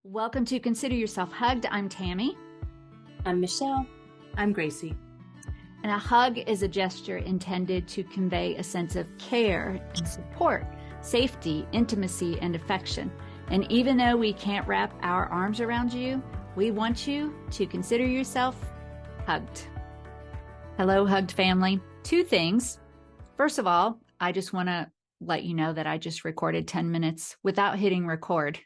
Welcome to Consider Yourself Hugged. I'm Tami. I'm Michelle. I'm Gracie. And a hug is a gesture intended to convey a sense of care and support, safety, intimacy, and affection. And even though we can't wrap our arms around you, we want you to consider yourself hugged. Hello, Hugged family. Two things. First of all, I just want to let you know that I just recorded 10 minutes without hitting record.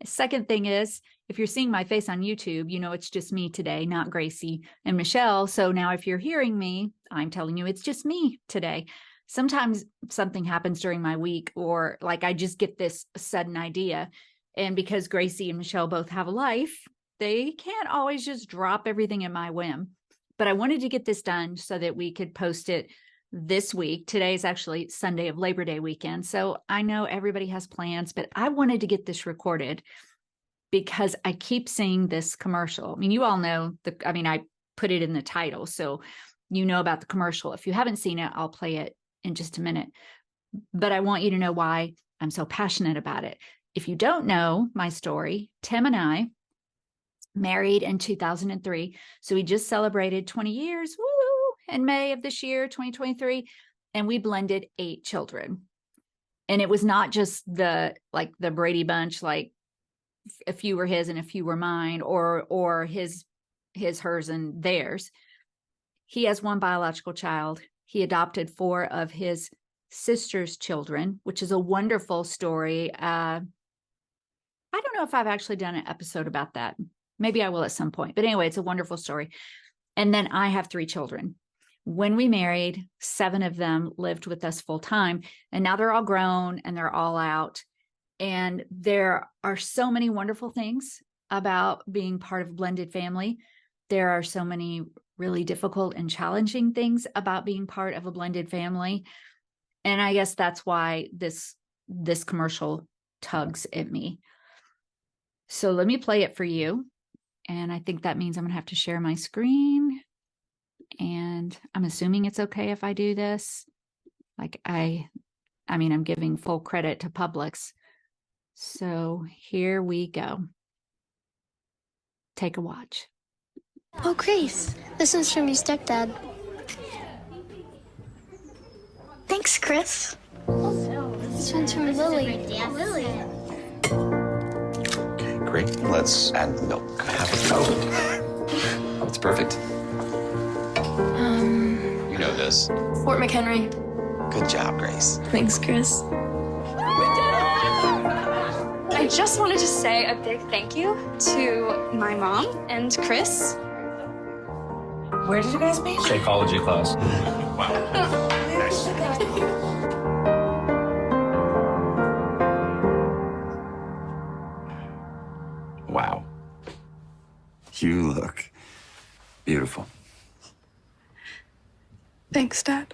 Second thing is, if you're seeing my face on YouTube, you know it's just me today, not Gracie and Michelle. So now if you're hearing me, I'm telling you it's just me today. Sometimes something happens during my week, or like I just get this sudden idea. And because Gracie and Michelle both have a life, they can't always just drop everything at my whim. But I wanted to get this done so that we could post it this week. Today is actually Sunday of Labor Day weekend. So I know everybody has plans, but I wanted to get this recorded because I keep seeing this commercial. I mean, you all know I put it in the title, so you know about the commercial. If you haven't seen it, I'll play it in just a minute. But I want you to know why I'm so passionate about it. If you don't know my story, Tim and I married in 2003. So we just celebrated 20 years. Woo! In May of this year, 2023, and we blended 8 children. And it was not just the Brady Bunch, like a few were his and a few were mine, or his, hers, and theirs. He has one biological child. He adopted 4 of his sister's children, which is a wonderful story. I don't know if I've actually done an episode about that. Maybe I will at some point. But anyway, it's a wonderful story. And then I have 3 children. When we married, 7 of them lived with us full time, and now they're all grown and they're all out. And there are so many wonderful things about being part of a blended family. There are so many really difficult and challenging things about being part of a blended family. And I guess that's why this commercial tugs at me. So let me play it for you. And I think that means I'm going to have to share my screen. And I'm assuming it's okay if I do this. I'm giving full credit to Publix. So here we go. Take a watch. Oh, Grace, this one's from your stepdad. Thanks, Chris. This one's from Lily. Lily. Okay, great. Let's add the milk. Oh, it's perfect. You know this. Fort McHenry. Good job, Grace. Thanks, Chris. I just wanted to say a big thank you to my mom and Chris. Where did you guys meet? Psychology class. Wow. Nice. Wow. You look beautiful. Thanks, Dad.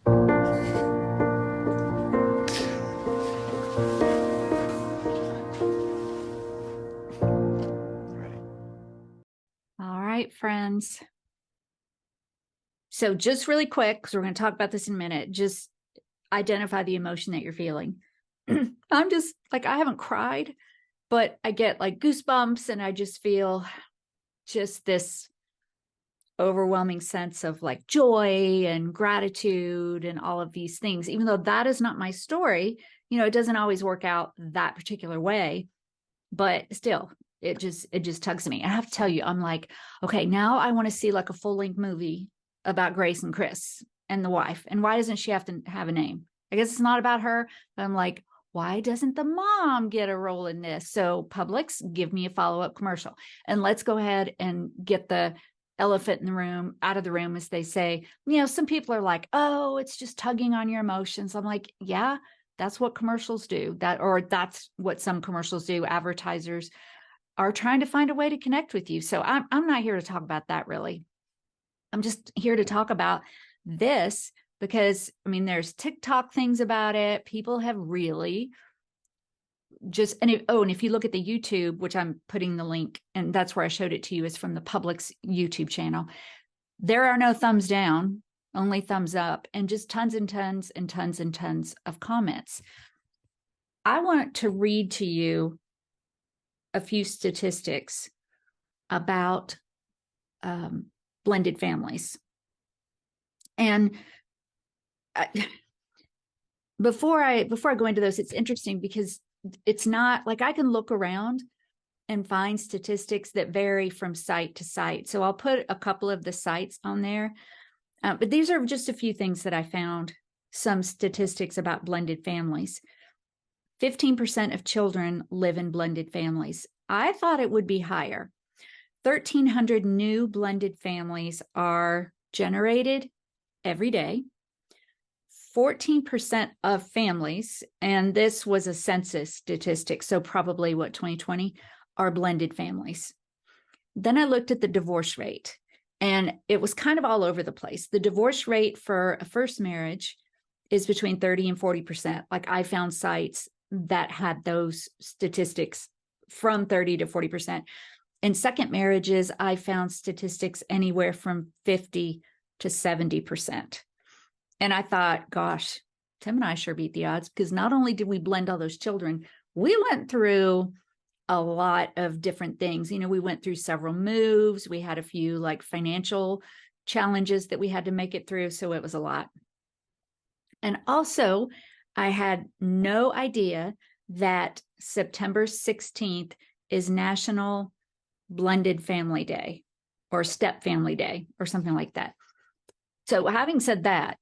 All right, friends. So just really quick, because we're going to talk about this in a minute, just identify the emotion that you're feeling. I'm just I haven't cried, but I get goosebumps, and I just feel just this overwhelming sense of joy and gratitude and all of these things. Even though that is not my story, it doesn't always work out that particular way, but still, it just tugs me. I have to tell you, I'm okay, now I want to see a full-length movie about Grace and Chris and the wife. And why doesn't she have to have a name? I guess it's not about her, but I'm why doesn't the mom get a role in this? So Publix, give me a follow-up commercial. And let's go ahead and get the elephant in the room out of the room, as they say. Some people are oh, it's just tugging on your emotions. I'm yeah, that's what commercials do. That's what some commercials do. Advertisers are trying to find a way to connect with you. So I'm not here to talk about that, really. I'm just here to talk about this because, there's TikTok things about it. People have really just, and if you look at the YouTube, which I'm putting the link, and that's where I showed it to you, is from the Publix YouTube channel. There are no thumbs down, only thumbs up, and just tons and tons and tons and tons of comments. I want to read to you a few statistics about blended families. And before I go into those, it's interesting because it's not like I can look around and find statistics that vary from site to site. So I'll put a couple of the sites on there. But these are just a few things that I found, some statistics about blended families. 15% of children live in blended families. I thought it would be higher. 1,300 new blended families are generated every day. 14% of families, and this was a census statistic, so probably 2020, are blended families. Then I looked at the divorce rate, and it was kind of all over the place. The divorce rate for a first marriage is between 30 and 40%. Like I found sites that had those statistics from 30 to 40%. In second marriages, I found statistics anywhere from 50 to 70%. And I thought, gosh, Tim and I sure beat the odds, because not only did we blend all those children, we went through a lot of different things. You know, we went through several moves. We had a few like financial challenges that we had to make it through. So it was a lot. And also, I had no idea that September 16th is National Blended Family Day or Step Family Day or something like that. So having said that,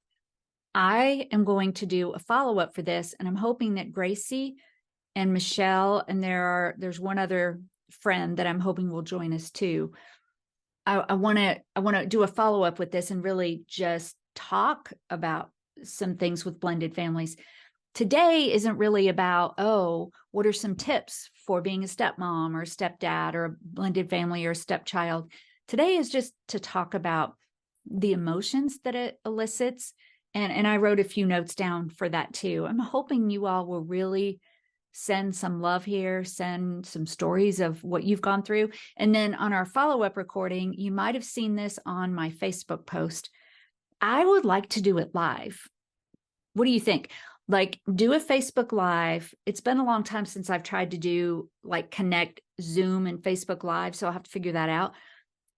I am going to do a follow-up for this, and I'm hoping that Gracie and Michelle, and there's one other friend that I'm hoping will join us too. I want to do a follow-up with this and really just talk about some things with blended families. Today isn't really about, what are some tips for being a stepmom or a stepdad or a blended family or a stepchild. Today is just to talk about the emotions that it elicits. And I wrote a few notes down for that too. I'm hoping you all will really send some love here, send some stories of what you've gone through. And then on our follow-up recording, you might have seen this on my Facebook post. I would like to do it live. What do you think? Like, do a Facebook Live. It's been a long time since I've tried to do like connect Zoom and Facebook Live, so I'll have to figure that out.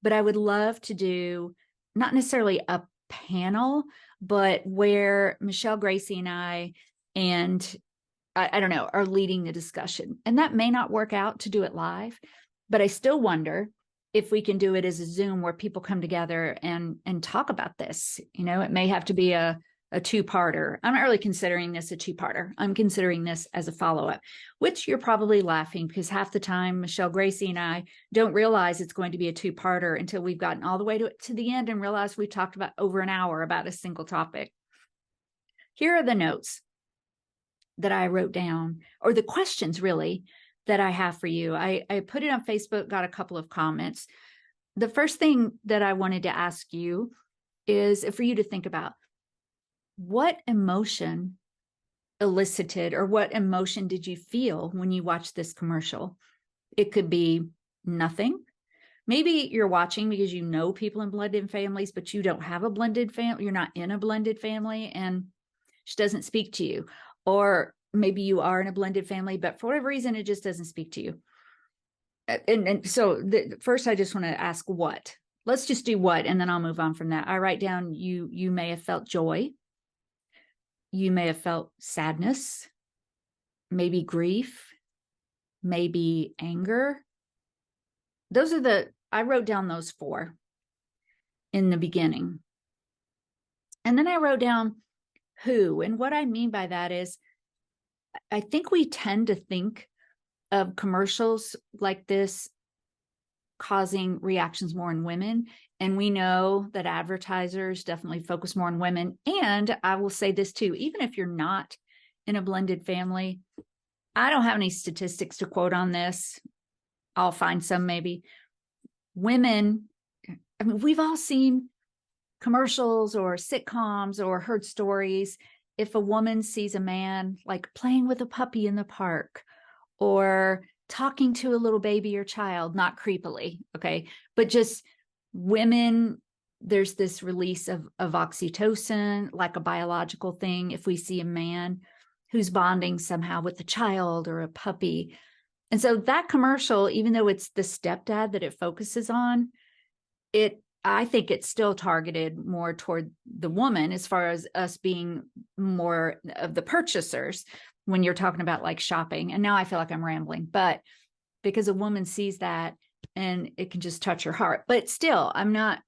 But I would love to do not necessarily a panel, but where Michelle, Gracie, and I don't know, are leading the discussion. And that may not work out to do it live, but I still wonder if we can do it as a Zoom where people come together and talk about this. You know, it may have to be a two-parter. I'm not really considering this a two-parter. I'm considering this as a follow-up, which you're probably laughing because half the time Michelle, Gracie, and I don't realize it's going to be a two-parter until we've gotten all the way to the end and realize we've talked about over an hour about a single topic. Here are the notes that I wrote down, or the questions really that I have for you. I put it on Facebook, got a couple of comments. The first thing that I wanted to ask you is for you to think about, what emotion elicited, or what emotion did you feel when you watched this commercial? It could be nothing. Maybe you're watching because you know people in blended families, but you don't have a blended family. You're not in a blended family and she doesn't speak to you. Or maybe you are in a blended family, but for whatever reason, it just doesn't speak to you. And so first, I just want to ask what. Let's just do what, and then I'll move on from that. I write down you may have felt joy. You may have felt sadness, maybe grief, maybe anger. I wrote down those 4 in the beginning. And then I wrote down who, and what I mean by that is, I think we tend to think of commercials like this causing reactions more in women. And we know that advertisers definitely focus more on women. And I will say this too, even if you're not in a blended family, I don't have any statistics to quote on this. I'll find some maybe. Women, I mean, we've all seen commercials or sitcoms or heard stories. If a woman sees a man like playing with a puppy in the park or talking to a little baby or child, not creepily, okay, but just women, there's this release of oxytocin, like a biological thing. If we see a man who's bonding somehow with a child or a puppy, And so that commercial, even though it's the stepdad that it focuses on, I think it's still targeted more toward the woman as far as us being more of the purchasers when you're talking about like shopping. And now I feel like I'm rambling, but because a woman sees that and it can just touch her heart. But still, I'm not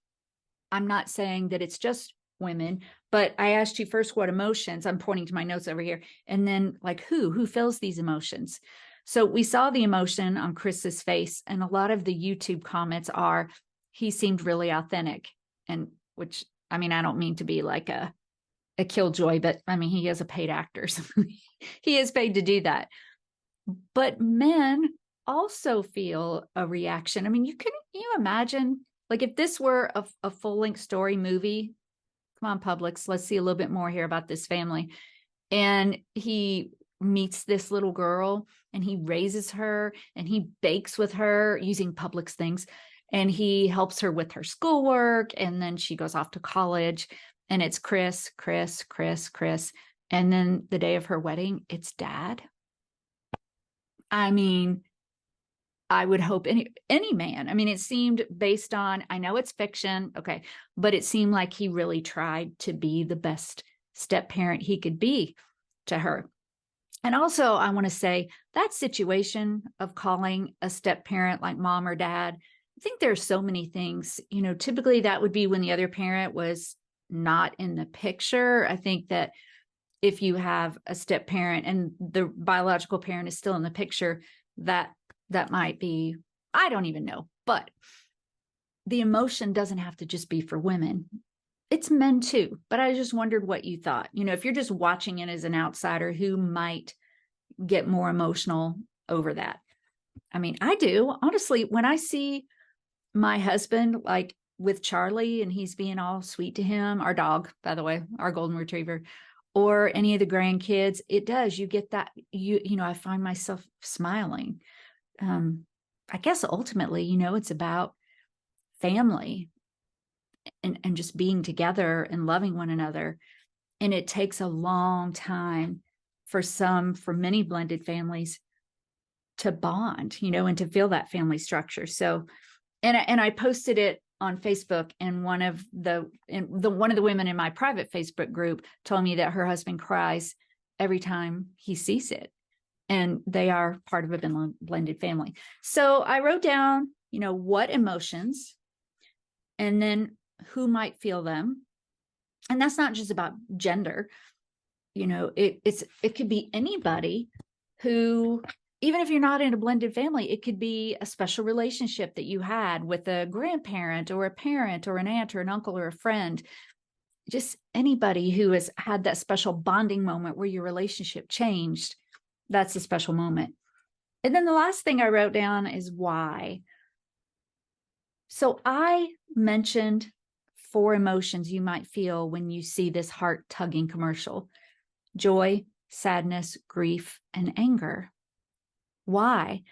saying that it's just women, but I asked you first what emotions. I'm pointing to my notes over here. And then like who feels these emotions? So we saw the emotion on Chris's face, and a lot of the YouTube comments are, he seemed really authentic. And which, I mean, I don't mean to be like a killjoy, but I mean, he is a paid actor. So he is paid to do that. But men also feel a reaction. I mean, can you imagine, like if this were a full-length story movie, come on, Publix, let's see a little bit more here about this family. And he meets this little girl and he raises her and he bakes with her using Publix things. And he helps her with her schoolwork. And then she goes off to college and it's Chris. And then the day of her wedding, it's dad. I mean, I would hope any man, I mean, it seemed based on, I know it's fiction, okay, but it seemed like he really tried to be the best step parent he could be to her. And also, I want to say that situation of calling a step parent like mom or dad, I think there's so many things, typically that would be when the other parent was not in the picture. I think that if you have a step parent and the biological parent is still in the picture, that might be, I don't even know, but the emotion doesn't have to just be for women. It's men too. But I just wondered what you thought. If you're just watching it as an outsider, who might get more emotional over that? I mean, I do. Honestly, when I see my husband, like with Charlie, and he's being all sweet to him, our dog, by the way, our golden retriever, or any of the grandkids, it does. You get that, I find myself smiling. I guess ultimately, it's about family and just being together and loving one another. And it takes a long time for many blended families to bond, and to feel that family structure. So, and I posted it on Facebook, and one of the women in my private Facebook group told me that her husband cries every time he sees it. And they are part of a blended family. So I wrote down, what emotions, and then who might feel them. And that's not just about gender. It could be anybody who, even if you're not in a blended family, it could be a special relationship that you had with a grandparent or a parent or an aunt or an uncle or a friend. Just anybody who has had that special bonding moment where your relationship changed. That's a special moment. And then the last thing I wrote down is why. So I mentioned 4 emotions you might feel when you see this heart-tugging commercial: joy, sadness, grief, and anger. Why?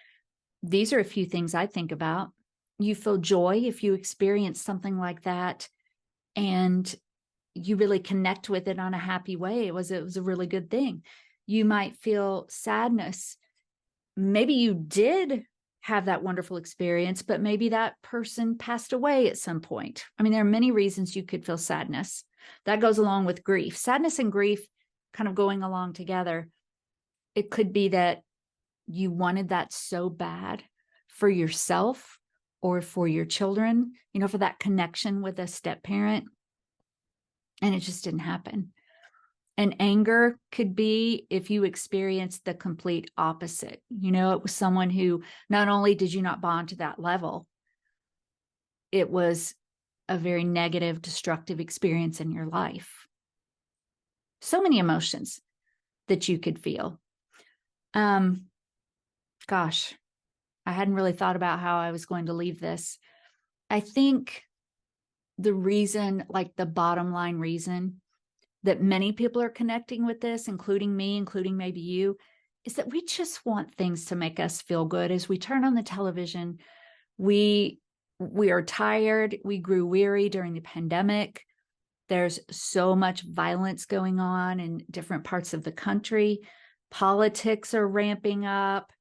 These are a few things I think about. You feel joy if you experience something like that and you really connect with it on a happy way. It was a really good thing. You might feel sadness. Maybe you did have that wonderful experience, but maybe that person passed away at some point. I mean, there are many reasons you could feel sadness. That goes along with grief. Sadness and grief kind of going along together. It could be that you wanted that so bad for yourself or for your children, for that connection with a step parent, and it just didn't happen. And anger could be if you experienced the complete opposite. It was someone who not only did you not bond to that level, it was a very negative, destructive experience in your life. So many emotions that you could feel. Gosh, I hadn't really thought about how I was going to leave this. I think the reason, like the bottom line reason that many people are connecting with this, including me, including maybe you, is that we just want things to make us feel good. As we turn on the television, we are tired. We grew weary during the pandemic. There's so much violence going on in different parts of the country. Politics are ramping up.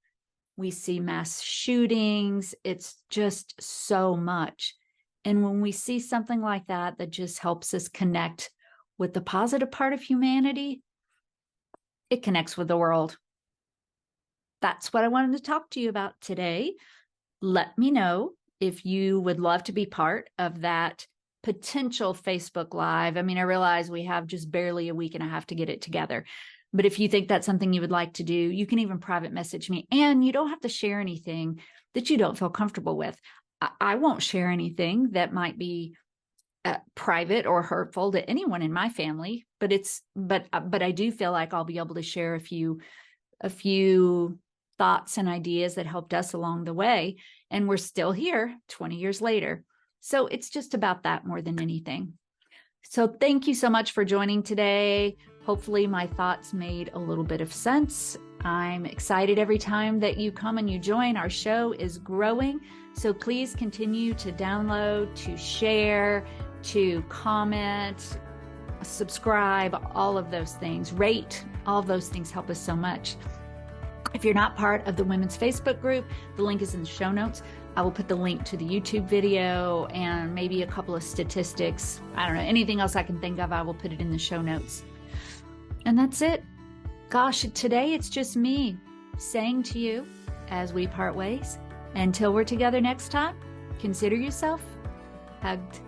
We see mass shootings. It's just so much. And when we see something like that, that just helps us connect with the positive part of humanity, it connects with the world. That's what I wanted to talk to you about today. Let me know if you would love to be part of that potential Facebook Live. I mean, I realize we have just barely a week and a half to get it together. But if you think that's something you would like to do, you can even private message me. And you don't have to share anything that you don't feel comfortable with. I won't share anything that might be private or hurtful to anyone in my family. But I do feel like I'll be able to share a few thoughts and ideas that helped us along the way. And we're still here 20 years later. So it's just about that more than anything. So thank you so much for joining today. Hopefully my thoughts made a little bit of sense. I'm excited every time that you come and you join. Our show is growing. So please continue to download, to share, to comment, subscribe, all of those things, rate, all of those things help us so much. If you're not part of the Women's Facebook group, the link is in the show notes. I will put the link to the YouTube video and maybe a couple of statistics. I don't know, anything else I can think of, I will put it in the show notes. And that's it. Gosh, today it's just me saying to you as we part ways, until we're together next time, consider yourself hugged.